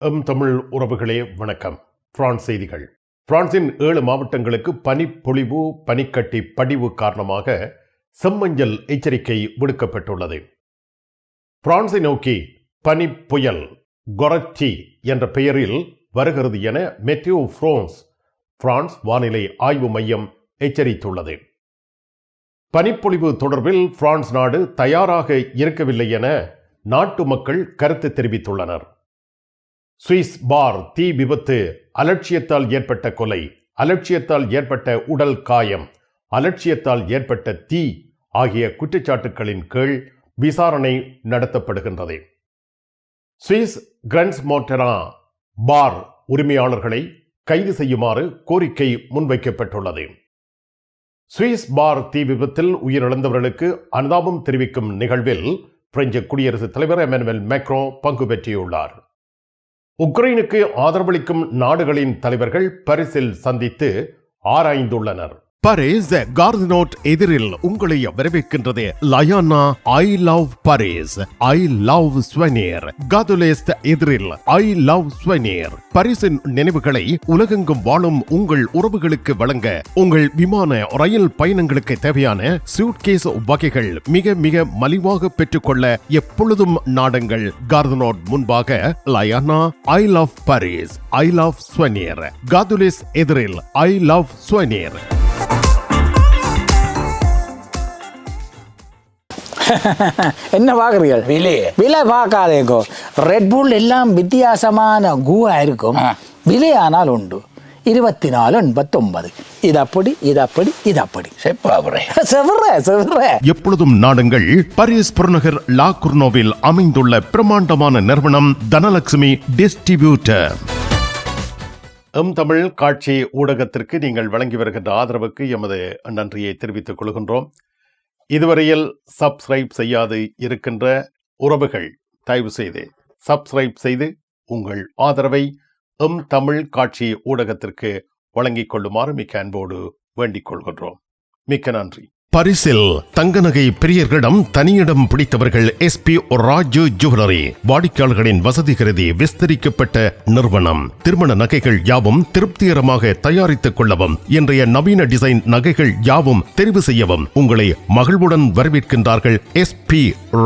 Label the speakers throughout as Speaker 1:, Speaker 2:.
Speaker 1: தமிழ் உறவுகளே வணக்கம். பிரான்ஸ் செய்திகள். பிரான்சின் 7 மாவட்டங்களுக்கு பனிப்பொழிவு பனிக்கட்டி படிவு காரணமாக செம்மஞ்சள் எச்சரிக்கை விடுக்கப்பட்டுள்ளது. பிரான்ஸை நோக்கி பனி புயல் கொரச்சி என்ற பெயரில் வருகிறது என மெட்டியோ பிரான்ஸ் வானிலை ஆய்வு மையம் எச்சரித்துள்ளது. பனிப்பொழிவு தொடர்பில் பிரான்ஸ் நாடு தயாராக இருக்கவில்லை என நாட்டு மக்கள் கருத்து தெரிவித்துள்ளனர். சுவிஸ் பார் தீ விபத்து, அலட்சியத்தால் ஏற்பட்ட கொலை, அலட்சியத்தால் ஏற்பட்ட உடல் காயம், அலட்சியத்தால் ஏற்பட்ட தீ ஆகிய குற்றச்சாட்டுகளின் கீழ் விசாரணை நடத்தப்படுகின்றது. சுவிஸ் கிராண்ட்ஸ் மோட்டரா பார் உரிமையாளர்களை கைது செய்யுமாறு கோரிக்கை முன்வைக்கப்பட்டுள்ளது. சுவிஸ் பார் தீ விபத்தில் உயிரிழந்தவர்களுக்கு அனுதாபம் தெரிவிக்கும் நிகழ்வில் பிரெஞ்சு குடியரசுத் தலைவர் எமனுவேல் மேக்ரோ பங்கு பெற்றியுள்ளார். உக்ரைனுக்கு ஆதரவளிக்கும் நாடுகளின் தலைவர்கள் பாரிஸில் சந்தித்து ஆராய்ந்துள்ளனர்.
Speaker 2: பாரிஸ் கார்தினோட் எதிரில் உங்களை வரவேற்கின்றது லயானா I love Paris, I love souvenir. Gare de l'Est எதிரில் ஐ லவ் ஸ்வெனியர். பாரிஸின் நினைவுகளை உலகெங்கும் வாழும் உங்கள் உறவுகளுக்கு வழங்க உங்கள் விமான ரயில் பயணங்களுக்கு தேவையான சூட்கேஸ் வகைகள் மிக மிக மலிவாக பெற்றுக்கொள்ள எப்பொழுதும் நாடுங்கள் கார்தினோட் முன்பாக. லயானா I love Paris, I love souvenir. Gare de l'Est எதிரில் ஐ லவ் ஸ்வெனியர்.
Speaker 3: என்ன பார்க்குறீர்கள்? விலை பார்க்காதேக்கோ. ரெட்புல் எல்லாம் வித்தியாசமான கூவா இருக்கும். விலை ஆனால் உண்டு 24.89. இது அப்படி இது அப்படி இது அப்படி செவ்வற.
Speaker 2: எப்பொழுதும் நாடுங்கள் பாரிஸ் புறநகர் லா குர்னோவில் அமைந்துள்ள பிரமாண்டமான நிறுவனம் தனலட்சுமி டிஸ்ட்ரிபியூட்டர்.
Speaker 1: தமிழ் காட்சி ஊடகத்திற்கு நீங்கள் வழங்கி வருகின்ற ஆதரவுக்கு எமது நன்றியை தெரிவித்துக் கொள்கின்றோம். இதுவரையில் சப்ஸ்கிரைப் செய்யாது இருக்கின்ற உறவுகள் தயவு செய்து சப்ஸ்கிரைப் செய்து உங்கள் ஆதரவை தமிழ் காட்சி ஊடகத்திற்கு வழங்கிக் கொள்ளுமாறு மிக்க அன்போடு வேண்டிக் கொள்கின்றோம். மிக்க நன்றி.
Speaker 2: பாரிஸில் தங்க நகை பிரியர்களிடம் தனியிடம் பிடித்தவர்கள் SP ராஜு ஜுவல்லரி. வாடிக்கையாளர்களின் வசதி கருதி விஸ்தரிக்கப்பட்ட நிறுவனம். திருமண நகைகள் யாவும் திருப்திகரமாக தயாரித்துக் கொள்ளவும், இன்றைய நவீன டிசைன் நகைகள் யாவும் தெரிவு செய்யவும் உங்களை மகிழ்வுடன் வரவேற்கின்றார்கள். SP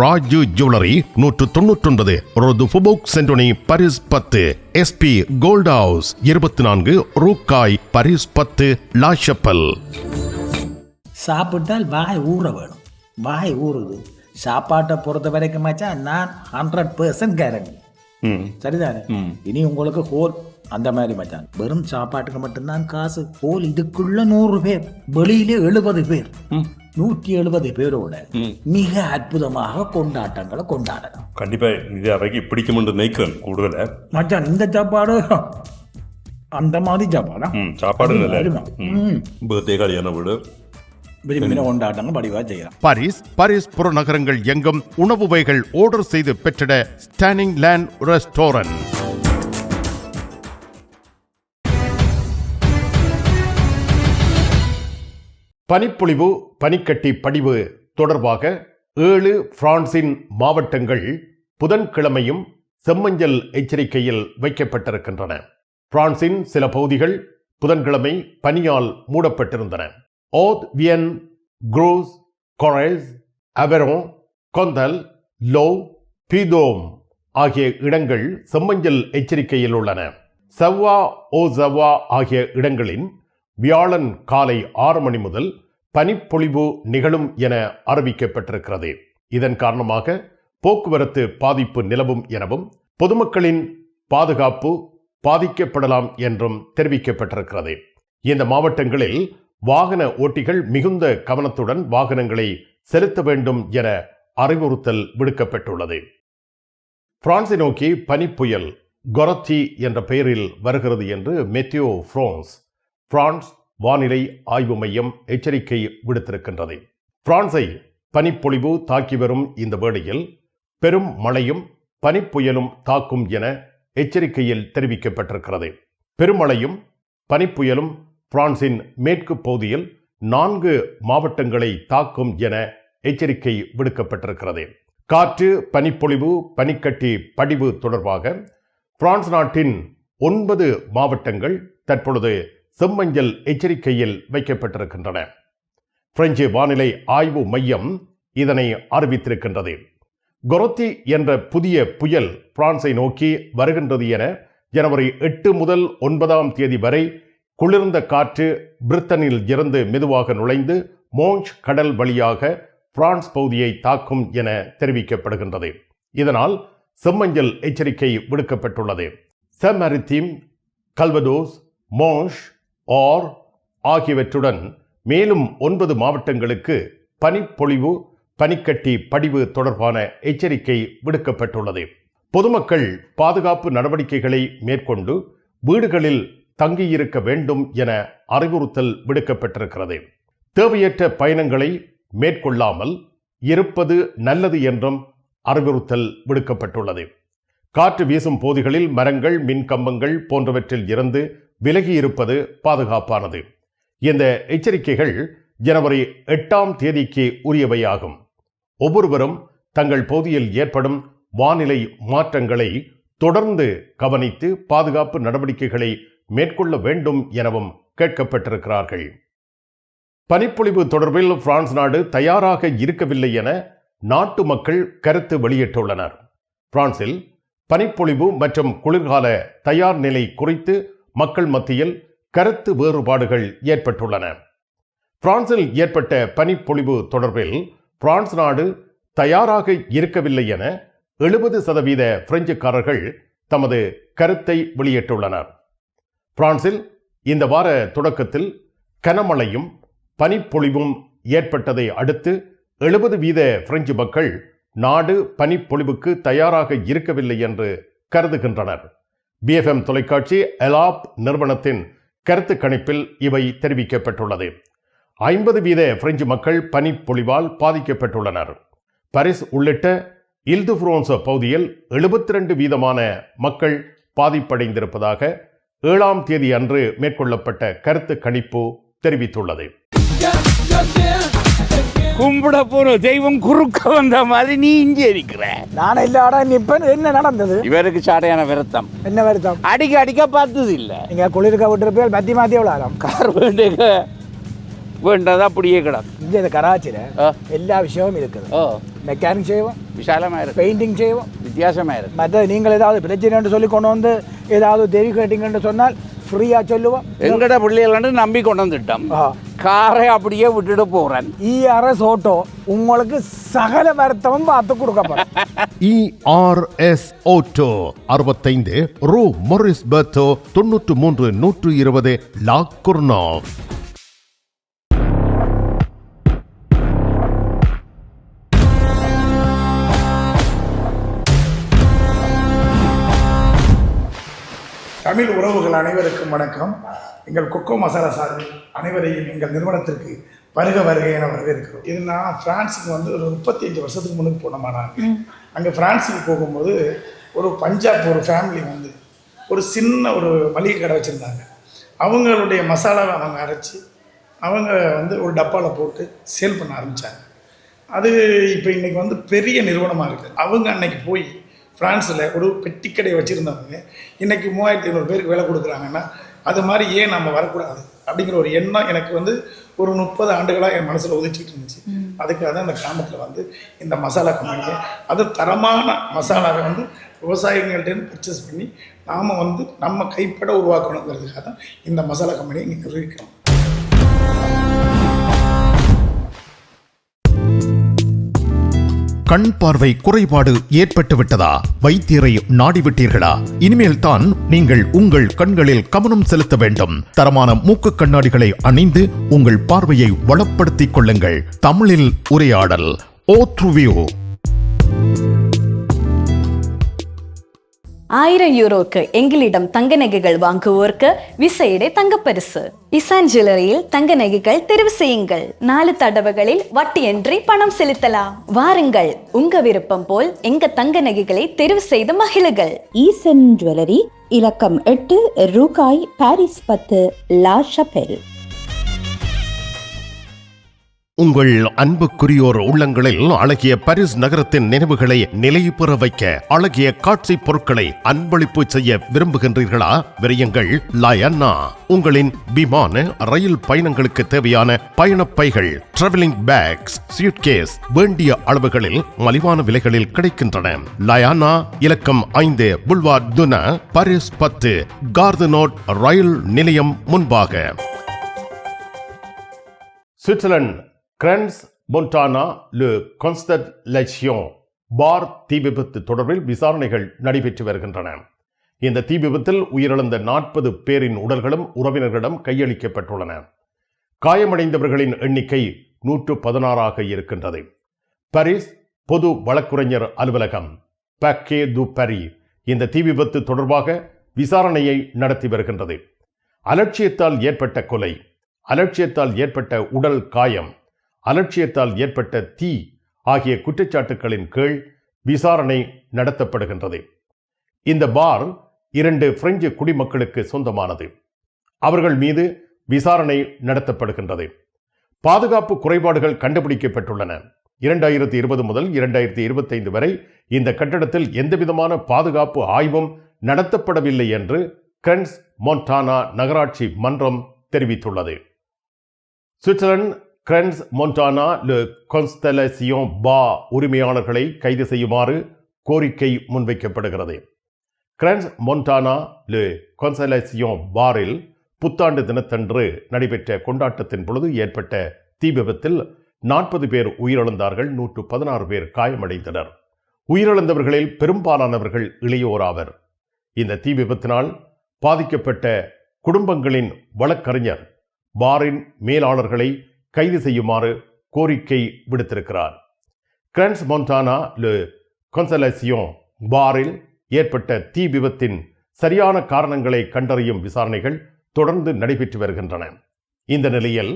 Speaker 2: Raju jewellery, 199 rue du Faubourg Saint Denis, Paris 10. SP gold house, 24 ரூகாய், பாரிஸ் 10 லா ஷப்பல்.
Speaker 3: சாப்பிட்டால் வாய் ஊற வேணும். வாய் ஊறுது. சாப்பாட்டை பொறுத்த வரைக்கும் மச்சான் நான் 100% கேரண்டி. சரிதானே? இனி உங்களுக்கு ஹோல் அந்த மாதிரி மச்சான். வெறும் சாப்பாட்டுக்கு மட்டும்தான் காசு. ஹோல் இதுக்குள்ள 100 பேர், வெளியிலே 70 பேர், 170 பேரோட மிக அற்புதமாக கொண்டாட்டங்களை கொண்டாடலாம்.
Speaker 4: கண்டிப்பா இது அவைக்கு பிடிக்கும் என்று நினைக்கிறேன். கூடுதல
Speaker 3: மச்சான் இந்த சாப்பாடு அந்த மாதிரி சாப்பாடா?
Speaker 4: சாப்பாடு பர்த்டே கல்யாண வீடு
Speaker 2: பாரிஸ் புறநகரங்கள் எங்கும் உணவு வகைகள் ஆர்டர் செய்து பெற்றிட ஸ்டாண்டிங் லேண்ட் ரெஸ்டாரண்ட்.
Speaker 1: பனிப்பொழிவு பனிக்கட்டி படிவு தொடர்பாக 7 பிரான்சின் மாவட்டங்கள் புதன்கிழமையும் செம்மஞ்சள் எச்சரிக்கையில் வைக்கப்பட்டிருக்கின்றன. பிரான்சின் சில பகுதிகள் புதன்கிழமை பனியால் மூடப்பட்டிருந்தன. ஓத், வியன், குரூஸ், கொரேஸ், அவெரோன், கொந்தல், லோ, பீதோம் ஆகிய இடங்கள் செம்மஞ்சள் எச்சரிக்கையில் உள்ளன. சவ்வா ஓசவ்வா ஆகிய இடங்களின் வியாழன் காலை 6 மணி முதல் பனிப்பொழிவு நிகழும் என அறிவிக்கப்பட்டிருக்கிறது. இதன் காரணமாக போக்குவரத்து பாதிப்பு நிலவும் எனவும் பொதுமக்களின் பாதுகாப்பு பாதிக்கப்படலாம் என்றும் தெரிவிக்கப்பட்டிருக்கிறது. இந்த மாவட்டங்களில் வாகன ஓட்டிகள் மிகுந்த கவனத்துடன் வாகனங்களை செலுத்த வேண்டும் என அறிவுறுத்தல் விடுக்கப்பட்டுள்ளது. பிரான்ஸை நோக்கி பனிப்புயல் கொரச்சி என்ற பெயரில் வருகிறது என்று மெட்டியோ பிரான்ஸ் வானிலை ஆய்வு மையம் எச்சரிக்கை விடுத்திருக்கின்றது. பிரான்ஸை பனிப்பொழிவு தாக்கி வரும் இந்த வேளையில் பெரும் மழையும் பனிப்புயலும் தாக்கும் என எச்சரிக்கையில் தெரிவிக்கப்பட்டிருக்கிறது. பெருமழையும் பனிப்புயலும் பிரான்சின் மேற்கு பகுதியில் 4 மாவட்டங்களை தாக்கும் என எச்சரிக்கை விடுக்கப்பட்டிருக்கிறது. காற்று, பனிப்பொழிவு, பனிக்கட்டி படிவு தொடர்பாக பிரான்ஸ் நாட்டின் 9 மாவட்டங்கள் தற்பொழுது செம்மஞ்சள் எச்சரிக்கையில் வைக்கப்பட்டிருக்கின்றன. பிரெஞ்சு வானிலை ஆய்வு மையம் இதனை அறிவித்திருக்கின்றது. கொரத்தி என்ற புதிய புயல் பிரான்ஸை நோக்கி வருகின்றது என ஜனவரி 8 முதல் 9 வரை குளிர்ந்த காற்று பிரிட்டனில் இருந்து மெதுவாக நுழைந்து மோஞ்ச் கடல் வழியாக பிரான்ஸ் பகுதியை தாக்கும் என தெரிவிக்கப்படுகின்றது. இதனால் செம்மஞ்சள் எச்சரிக்கை விடுக்கப்பட்டுள்ளது. செமரித்தீம், கல்வடோஸ், மோஞ்ச், ஆர் ஆகியவற்றுடன் மேலும் 9 மாவட்டங்களுக்கு பனிப்பொழிவு, பனிக்கட்டி படிவு தொடர்பான எச்சரிக்கை விடுக்கப்பட்டுள்ளது. பொதுமக்கள் பாதுகாப்பு நடவடிக்கைகளை மேற்கொண்டு வீடுகளில் தங்கியிருக்க வேண்டும் என அறிவுறுத்தல் விடுக்கப்பட்டிருக்கிறது. தேவையற்ற பயணங்களை மேற்கொள்ளாமல் இருப்பது நல்லது என்றும் அறிவுறுத்தல் விடுக்கப்பட்டுள்ளது. காற்று வீசும் பகுதிகளில் மரங்கள், மின் கம்பங்கள் போன்றவற்றில் இருந்து விலகி இருப்பது பாதுகாப்பானது. இந்த எச்சரிக்கைகள் ஜனவரி 8 உரியவையாகும். ஒவ்வொருவரும் தங்கள் பகுதியில் ஏற்படும் வானிலை மாற்றங்களை தொடர்ந்து கவனித்து பாதுகாப்பு நடவடிக்கைகளை மேற்கொள்ள வேண்டும் எனவும் கேட்கப்பட்டிருக்கிறார்கள். பனிப்பொழிவு தொடர்பில் பிரான்ஸ் நாடு தயாராக இருக்கவில்லை என நாட்டு மக்கள் கருத்து வெளியிட்டுள்ளனர். பிரான்சில் பனிப்பொழிவு மற்றும் குளிர்கால தயார் நிலை குறித்து மக்கள் மத்தியில் கருத்து வேறுபாடுகள் ஏற்பட்டுள்ளன. பிரான்சில் ஏற்பட்ட பனிப்பொழிவு தொடர்பில் பிரான்ஸ் நாடு தயாராக இருக்கவில்லை என 70% பிரெஞ்சுக்காரர்கள் தமது கருத்தை வெளியிட்டுள்ளனர். பிரான்சில் இந்த வார தொடக்கத்தில் கனமழையும் பனிப்பொழிவும் ஏற்பட்டதை அடுத்து 70% பிரெஞ்சு மக்கள் நாடு பனிப்பொழிவுக்கு தயாராக இருக்கவில்லை என்று கருதுகின்றனர். BFM தொலைக்காட்சி எலாப் நிறுவனத்தின் கருத்து கணிப்பில் இவை தெரிவிக்கப்பட்டுள்ளது. 50% பிரெஞ்சு மக்கள் பனிப்பொழிவால் பாதிக்கப்பட்டுள்ளனர். பாரிஸ் உள்ளிட்ட இல்துஃப்ரான்ஸ் பகுதியில் 72% மக்கள் பாதிப்படைந்திருப்பதாக 7 அன்று மேற்கொள்ளப்பட்ட கருத்து கணிப்பு தெரிவித்துள்ளது.
Speaker 5: கும்பிட போற தெய்வம் குறுக்க வந்த மாதிரி நீ இங்கே இருக்கிற.
Speaker 3: நான் எல்லாடா நிப்பேன். என்ன நடந்தது?
Speaker 5: இவருக்கு சாடையான வருத்தம்.
Speaker 3: என்ன வருத்தம்?
Speaker 5: அடிக்க பார்த்தது இல்ல.
Speaker 3: நீங்க குளிர்க்க விட்டுருப்பேன். மாத்தி எவ்வளோ
Speaker 5: கார் வேண்டதா அப்படியே கிடக்கு.
Speaker 3: இங்கே இந்த கராச்சியில் எல்லா விஷயமும் இருக்குது. மெக்கானிக் செய்வோம்,
Speaker 5: விசாலமா இருக்கு.
Speaker 3: பெயிண்டிங் செய்வோம்,
Speaker 5: வித்தியாசமா இருக்கு.
Speaker 3: மற்ற நீங்கள் ஏதாவது பிரச்சனை சொல்லி கொண்டு வந்து ஏதாவது தெரி கேட்டிங்கன்னு சொன்னால் ஃப்ரீயா சொல்லுவோம்.
Speaker 5: எங்கட பிள்ளைகள் நம்பி கொண்டு வந்துட்டோம். காரை அப்படியே விட்டுட்டு போறேன்.
Speaker 3: ERS ஆட்டோ உங்களுக்கு சகல வருத்தமும் பார்த்து கொடுக்கப்படும்.
Speaker 2: ERS ஆட்டோ 65 ரூ மொரிஸ் பெர்த்தோ 93 120 லா குர்னாவ்.
Speaker 6: தமிழ் உறவுகள் அனைவருக்கும் வணக்கம். எங்கள் கொக்கோ மசாலா சார்பில் அனைவரையும் எங்கள் நிறுவனத்திற்கு வருக என வரவேற்கிறோம். இது நான் பிரான்ஸுக்கு வந்து ஒரு 35 வருஷத்துக்கு முன்னுக்கு போனோமானாங்க. அங்கே பிரான்ஸுக்கு போகும்போது ஒரு பஞ்சாப் ஒரு ஃபேமிலி வந்து ஒரு சின்ன ஒரு மளிகை கடை வச்சுருந்தாங்க. அவங்களுடைய மசாலாவை அவங்க அரைச்சி அவங்க வந்து ஒரு டப்பாவில் போட்டு சேல் பண்ண ஆரம்பித்தாங்க. அது இப்போ இன்றைக்கி வந்து பெரிய நிறுவனமாக இருக்குது. அவங்க அன்னைக்கு போய் ஃப்ரான்ஸில் ஒரு பெட்டிக்கடையை வச்சுருந்தவங்க இன்றைக்கி 3500 பேருக்கு வேலை கொடுக்குறாங்கன்னா அது மாதிரி ஏன் நம்ம வரக்கூடாது அப்படிங்கிற ஒரு எண்ணம் எனக்கு வந்து ஒரு 30 ஆண்டுகளாக என் மனசில் உதிச்சிட்டு இருந்துச்சு. அதுக்காக தான் இந்த கிராமத்தில் வந்து இந்த மசாலா கம்பெனியை, அது தரமான மசாலாவை வந்து விவசாயிகள்கிட்ட பர்ச்சேஸ் பண்ணி நாம் வந்து நம்ம கைப்பட உருவாக்கணுங்கிறதுக்காக தான் இந்த மசாலா கம்பெனியை இங்கே நிர்வகிக்கிறோம்.
Speaker 2: கண் பார்வை குறைபாடு ஏற்பட்டு விட்டதா? வைத்தியரை நாடிவிட்டீர்களா? இனிமேல் தான் நீங்கள் உங்கள் கண்களில் கவனம் செலுத்த வேண்டும். தரமான மூக்கு கண்ணாடிகளை அணிந்து உங்கள் பார்வையை வளப்படுத்திக் கொள்ளுங்கள். தமிழில் உரையாடல் ஓத்ருவியூ.
Speaker 7: 1000 യൂറോക്ക് எங்களிடம் தங்க நகைகள் வாங்குவோருக்கு விசேட தங்கப்பரிசு. இசான் ஜுவல்லரியில் தங்க நகைகள் தெரிவு செய்யுங்கள். 4 தடவைகளில் வட்டியின்றி பணம் செலுத்தலாம். வாருங்கள், உங்க விருப்பம் போல் எங்க தங்க நகைகளை தெரிவு செய்து மகிழுங்கள்.
Speaker 8: ஈசன் ஜுவல்லரி, இலக்கம் 8, ரூகாய், பாரிஸ் 10, லா ஷபெல்.
Speaker 2: உங்கள் அன்புக்குரியோர் உள்ளங்களில் அழகிய பாரிஸ் நகரத்தின் நினைவுகளை நிலைபெற வைக்க அழகிய காட்சி பொருட்களை அன்பளிப்பு செய்ய விரும்புகின்றீர்களா? விரையுங்கள் லயன்னா. உங்களின் விமான ரயில் பயணங்களுக்கு தேவையான பயணப்பைகள், டிராவலிங் பேக்ஸ், சூட்கேஸ் வேண்டிய அளவுகளில் மலிவான விலைகளில் கிடைக்கின்றன. லயானா, இலக்கம் 5 புல்வார்ட் துனா, பாரிஸ் 10, கார்தனோட் ரயில் நிலையம் முன்பாக.
Speaker 1: சுவிட்சர்லாந்து கிரன்ஸ் மொன்டானா லு கான்ஸ்டலேஷன் பார் தீ விபத்து தொடர்பில் விசாரணைகள் நடைபெற்று வருகின்றன. இந்த தீ விபத்தில் உயிரிழந்த 40 பேரின் உடல்களும் உறவினர்களிடம் கையளிக்கப்பட்டுள்ளன. காயமடைந்தவர்களின் எண்ணிக்கை 116 இருக்கின்றது. பாரிஸ் பொது வழக்குரைஞர் அலுவலகம் பாக்கே து பாரி இந்த தீ விபத்து தொடர்பாக விசாரணையை நடத்தி வருகின்றது. அலட்சியத்தால் ஏற்பட்ட கொலை, அலட்சியத்தால் ஏற்பட்ட உடல் காயம், அலட்சியத்தால் ஏற்பட்ட தீ ஆகிய குற்றச்சாட்டுகளின் கீழ் விசாரணை நடத்தப்படுகின்றது. இந்த பார் 2 பிரெஞ்சு குடிமக்களுக்கு சொந்தமானது. அவர்கள் மீது விசாரணை நடத்தப்படுகின்றது. பாதுகாப்பு குறைபாடுகள் கண்டுபிடிக்கப்பட்டுள்ளன. 2020 முதல் 2025 வரை இந்த கட்டடத்தில் எந்தவிதமான பாதுகாப்பு ஆய்வும் நடத்தப்படவில்லை என்று கிரன்ஸ் மொன்டானா நகராட்சி மன்றம் தெரிவித்துள்ளது. சுவிட்சர்லாந்து கிரன்ஸ் மொன்டானா லு கான்ஸ்டலேஷன் பா உரிமையாளர்களை கைது செய்யுமாறு கோரிக்கை முன்வைக்கப்படுகிறது. கிரன்ஸ் மொன்டானா லு கான்ஸ்டலேஷன் பாரில் புத்தாண்டு தினத்தன்று நடைபெற்ற கொண்டாட்டத்தின் பொழுது ஏற்பட்ட தீ விபத்தில் 40 பேர் உயிரிழந்தார்கள், 116 பேர் காயமடைந்தனர். உயிரிழந்தவர்களில் பெரும்பாலானவர்கள் இளையோராவர். இந்த தீ விபத்தினால் பாதிக்கப்பட்ட குடும்பங்களின் வழக்கறிஞர் பாரின் மேலாளர்களை கைது செய்யுமாறு கோரிக்கை விடுத்திருக்கிறார். கிரன்ஸ் மொன்டானா லு கான்ஸ்டலேஷன் பாரில் ஏற்பட்ட தீ விபத்தின் சரியான காரணங்களை கண்டறியும் விசாரணைகள் தொடர்ந்து நடைபெற்று வருகின்றன. இந்த நிலையில்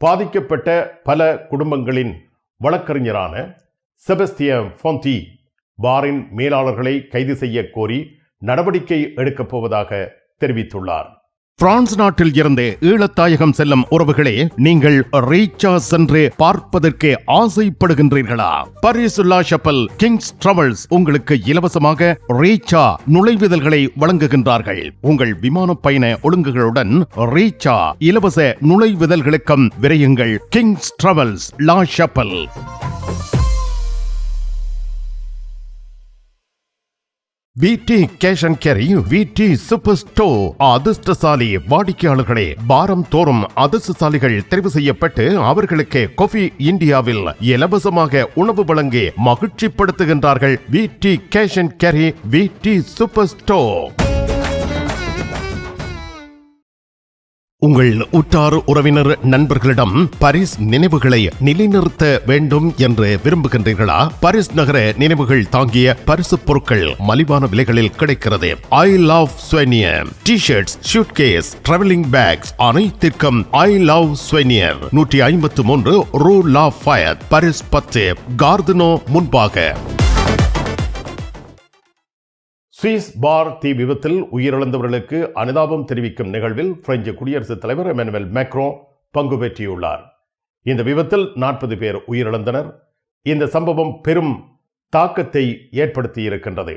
Speaker 1: பாதிக்கப்பட்ட பல குடும்பங்களின் வழக்கறிஞரான செபஸ்தியன் ஃபொந்தி பாரின் மேலாளர்களை கைது செய்ய கோரி நடவடிக்கை எடுக்கப் போவதாக தெரிவித்துள்ளார்.
Speaker 2: பிரான்ஸ் நாட்டில் இருந்து ஈழத்தாயகம் செல்லும் உறவுகளே, நீங்கள் ரீச்சா சென்று பார்ப்பதற்கு ஆசைப்படுகின்றீர்களா? பாரிஸ் லா ஷப்பல் கிங்ஸ் டிராவல்ஸ் உங்களுக்கு இலவசமாக ரீச்சா நுழைவுதல்களை வழங்குகின்றார்கள். உங்கள் விமான பயண ஒழுங்குகளுடன் ரீச்சா இலவச நுழைவுதல்களுக்கும் விரையுங்கள். Kings Travels la Chapelle. VT cash and carry VT super store. அதிர்ஷ்டசாலி வாடிக்கையாளர்களே, வாரம் தோறும் அதிர்ஷ்டசாலிகள் தெரிவு செய்யப்பட்டு அவர்களுக்கு காஃபி இந்தியாவில் இலவசமாக உணவு வழங்கி மகிழ்ச்சிப்படுத்துகின்றார்கள். VT cash and carry VT super store. உங்கள் உற்றார் உறவினர் நண்பர்களிடம் பாரிஸ் நினைவுகளை நிலைநிறுத்த வேண்டும் என்று விரும்புகின்றீர்களா? பாரிஸ் நகர நினைவுகள் தாங்கிய பரிசு பொருட்கள் மலிவான விலைகளில் கிடைக்கிறது. ஐ love souvenir T-shirts, suitcase, travelling packs அனைத்திற்கும் ஐ லவ் ஸ்வெனியர் 153 ரூ லா ஃபயத், பாரிஸ் 10, கார்தனோ முன்பாக.
Speaker 1: சுவிஸ் பார் தீ விபத்தில் உயிரிழந்தவர்களுக்கு அனுதாபம் தெரிவிக்கும் நிகழ்வில் பிரெஞ்சு குடியரசுத் தலைவர் எமனுவேல் மேக்ரோன் பங்கு பெற்றியுள்ளார். இந்த விபத்தில் 40 பேர் உயிரிழந்தனர். இந்த சம்பவம் பெரும் தாக்கத்தை ஏற்படுத்தி இருக்கின்றது.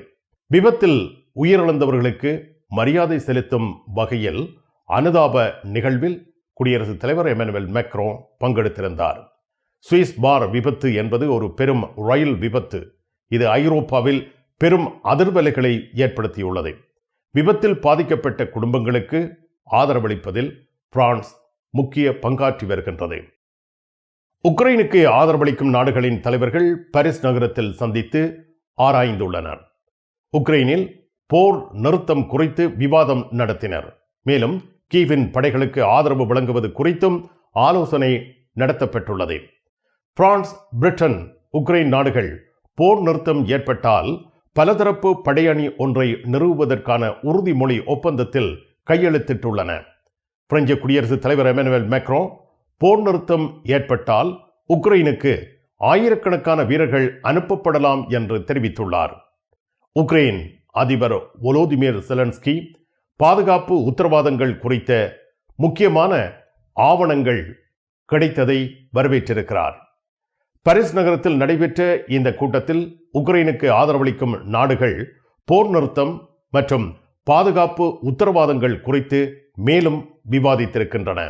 Speaker 1: விபத்தில் உயிரிழந்தவர்களுக்கு மரியாதை செலுத்தும் வகையில் அனுதாப நிகழ்வில் குடியரசுத் தலைவர் எமனுவேல் மேக்ரோன் பங்கெடுத்திருந்தார். சுவிஸ் பார் விபத்து என்பது ஒரு பெரும் ரயில் விபத்து. இது ஐரோப்பாவில் பெரும் அதிர்வலைகளை ஏற்படுத்தியுள்ளது. விபத்தில் பாதிக்கப்பட்ட குடும்பங்களுக்கு ஆதரவளிப்பதில் பிரான்ஸ் முக்கிய பங்காற்றி வருகின்றது. உக்ரைனுக்கு ஆதரவளிக்கும் நாடுகளின் தலைவர்கள் பாரிஸ் நகரத்தில் சந்தித்து ஆராய்ந்துள்ளனர். உக்ரைனில் போர் நிறுத்தம் குறித்து விவாதம் நடத்தினர். மேலும் கீவின் படைகளுக்கு ஆதரவு வழங்குவது குறித்தும் ஆலோசனை நடத்தப்பட்டுள்ளது. பிரான்ஸ், பிரிட்டன், உக்ரைன் நாடுகள் போர் நிறுத்தம் ஏற்பட்டால் பலதரப்பு படையணி ஒன்றை நிறுவுவதற்கான உறுதிமொழி ஒப்பந்தத்தில் கையெழுத்திட்டுள்ளன. பிரெஞ்சு குடியரசுத் தலைவர் எமனுவேல் மேக்ரோன் போர் நிறுத்தம் ஏற்பட்டால் உக்ரைனுக்கு ஆயிரக்கணக்கான வீரர்கள் அனுப்பப்படலாம் என்று தெரிவித்துள்ளார். உக்ரைன் அதிபர் வோலோதிமிர் செலன்ஸ்கி பாதுகாப்பு உத்தரவாதங்கள் குறித்த முக்கியமான ஆவணங்கள் கிடைத்ததை வரவேற்றிருக்கிறார். பாரிஸ் நகரத்தில் நடைபெற்ற இந்த கூட்டத்தில் உக்ரைனுக்கு ஆதரவளிக்கும் நாடுகள் போர் நிறுத்தம் மற்றும் பாதுகாப்பு உத்தரவாதங்கள் குறித்து மேலும் விவாதித்திருக்கின்றன.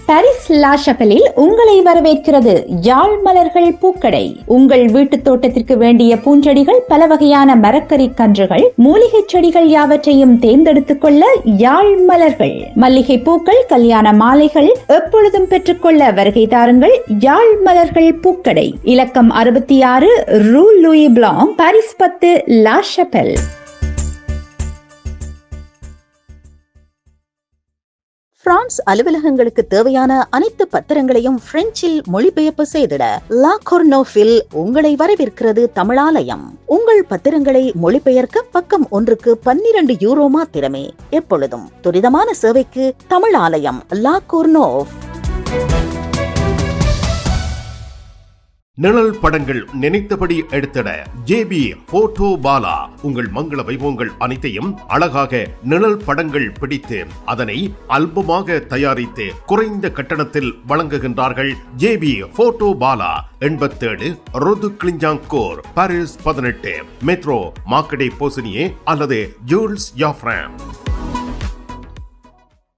Speaker 8: பாரிஸ் லா ஷபலில் உங்களை வரவேற்கிறது யாழ் மலர்கள் பூக்கடை. உங்கள் வீட்டு தோட்டத்திற்கு வேண்டிய பூஞ்செடிகள், பல வகையான மரக்கறி கன்றுகள், மூலிகை செடிகள் யாவற்றையும் தேர்ந்தெடுத்துக் கொள்ள யாழ் மலர்கள். மல்லிகை பூக்கள், கல்யாண மாலைகள் எப்பொழுதும் பெற்றுக்கொள்ள வருகை தாருங்கள். யாழ் மலர்கள் பூக்கடை, இலக்கம் 66 ரூ லூயி பிளாங், பாரிஸ் 10, லா ஷபல்.
Speaker 9: பிரான்ஸ் அலுவலகங்களுக்கு தேவையான அனைத்து பத்திரங்களையும் பிரெஞ்சில் மொழிபெயர்ப்பு செய்திட லா கொர்னோஃபில் உங்களை வரவேற்கிறது தமிழாலயம். உங்கள் பத்திரங்களை மொழிபெயர்க்க பக்கம் ஒன்றுக்கு 12 யூரோ மாத்திரமே. எப்பொழுதும் துரிதமான சேவைக்கு தமிழாலயம், லா கொர்னோஃப்.
Speaker 2: நிழல் படங்கள் நினைத்தபடி எடுத்திட JB போட்டோ பாலா. உங்கள் மங்கள வைபவங்கள் அனைத்தையும் அழகாக நிழல் படங்கள் பிடித்து அதனை ஆல்பமாக தயாரித்து குறைந்த கட்டணத்தில் வழங்குகின்றார்கள். JB photo Bala, 87 rue de Clignancourt, Paris 18, metro Marcadet Poissonniers அல்லது ஜூல்ஸ் யாஃப்ரான்.